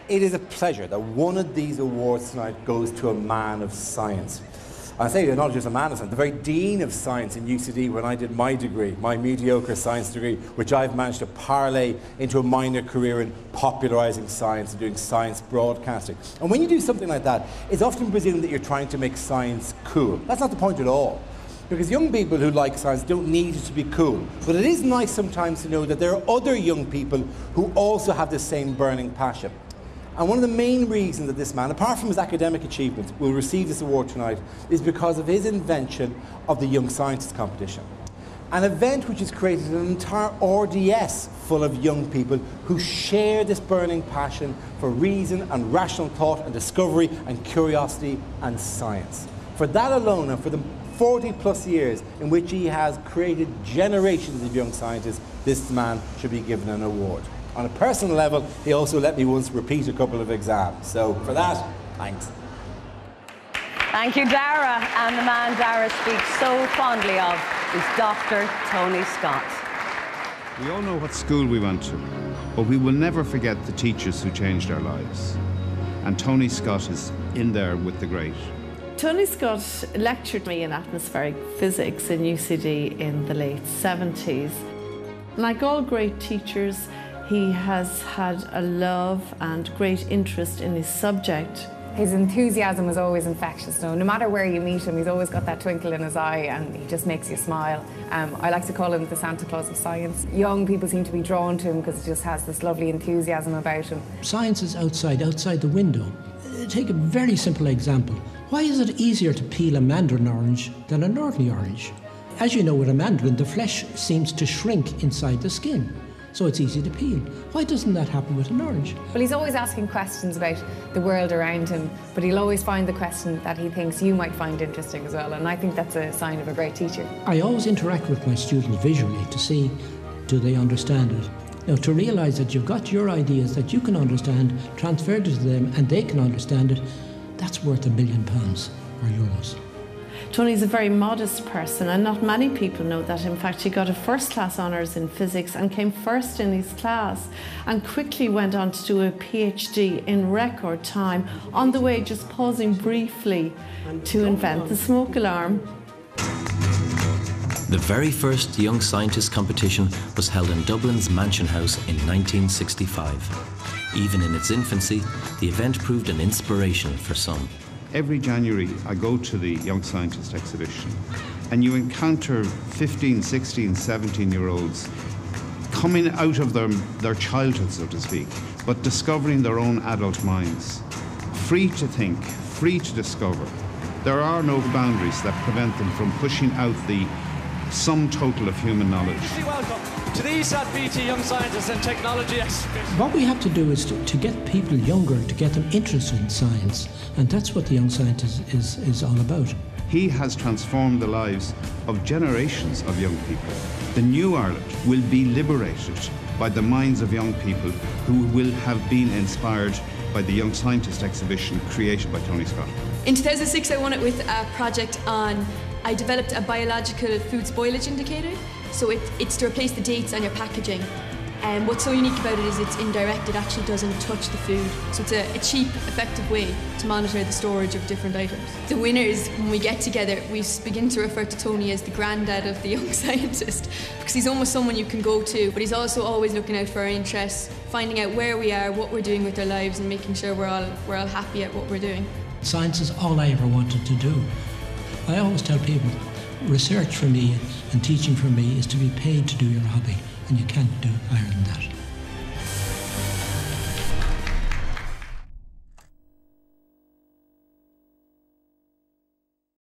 It is a pleasure that one of these awards tonight goes to a man of science. I say not just a man of science, the very dean of science in UCD when I did my degree, my mediocre science degree, which I've managed to parlay into a minor career in popularising science and doing science broadcasting. And when you do something like that, it's often presumed that you're trying to make science cool. That's not the point at all. Because young people who like science don't need it to be cool. But it is nice sometimes to know that there are other young people who also have the same burning passion. And one of the main reasons that this man, apart from his academic achievements, will receive this award tonight is because of his invention of the Young Scientist Competition. An event which has created an entire RDS full of young people who share this burning passion for reason and rational thought and discovery and curiosity and science. For that alone, and for the 40 plus years in which he has created generations of young scientists, this man should be given an award. On a personal level, he also let me once repeat a couple of exams. So for that, thanks. Thank you, Dara. And the man Dara speaks so fondly of is Dr. Tony Scott. We all know what school we went to, but we will never forget the teachers who changed our lives. And Tony Scott is in there with the great. Tony Scott lectured me in atmospheric physics in UCD in the late 70s. Like all great teachers, he has had a love and great interest in his subject. His enthusiasm was always infectious. No matter where you meet him, he's always got that twinkle in his eye and he just makes you smile. I like to call him the Santa Claus of science. Young people seem to be drawn to him because he just has this lovely enthusiasm about him. Science is outside the window. Take a very simple example. Why is it easier to peel a mandarin orange than an ordinary orange? As you know, with a mandarin, the flesh seems to shrink inside the skin, so it's easy to peel. Why doesn't that happen with an orange? Well, he's always asking questions about the world around him, but he'll always find the question that he thinks you might find interesting as well, and I think that's a sign of a great teacher. I always interact with my students visually to see, do they understand it? Now, to realise that you've got your ideas that you can understand, transferred it to them, and they can understand it, that's worth £1 million or euros. Tony's a very modest person, and not many people know that. In fact, he got a first-class honours in physics and came first in his class and quickly went on to do a PhD in record time, on the way just pausing briefly to invent the smoke alarm. The very first Young Scientist competition was held in Dublin's Mansion House in 1965. Even in its infancy, the event proved an inspiration for some. Every January, I go to the Young Scientist exhibition, and you encounter 15, 16, 17-year-olds coming out of their childhood, so to speak, but discovering their own adult minds. Free to think, free to discover. There are no boundaries that prevent them from pushing out the sum total of human knowledge. Welcome to the ESAT BT Young Scientists and Technology Exhibition. What we have to do is to get people younger, to get them interested in science, and that's what the Young Scientist is all about. He has transformed the lives of generations of young people. The new Ireland will be liberated by the minds of young people who will have been inspired by the Young Scientist exhibition created by Tony Scott. In 2006, I won it with a project on I developed a biological food spoilage indicator, so it's to replace the dates on your packaging. And what's so unique about it is it's indirect, it actually doesn't touch the food. So it's a cheap, effective way to monitor the storage of different items. The winners, when we get together, we begin to refer to Tony as the granddad of the young scientist, because he's almost someone you can go to, but he's also always looking out for our interests, finding out where we are, what we're doing with our lives, and making sure we're all happy at what we're doing. Science is all I ever wanted to do. I always tell people, research for me and teaching for me is to be paid to do your hobby, and you can't do higher than that.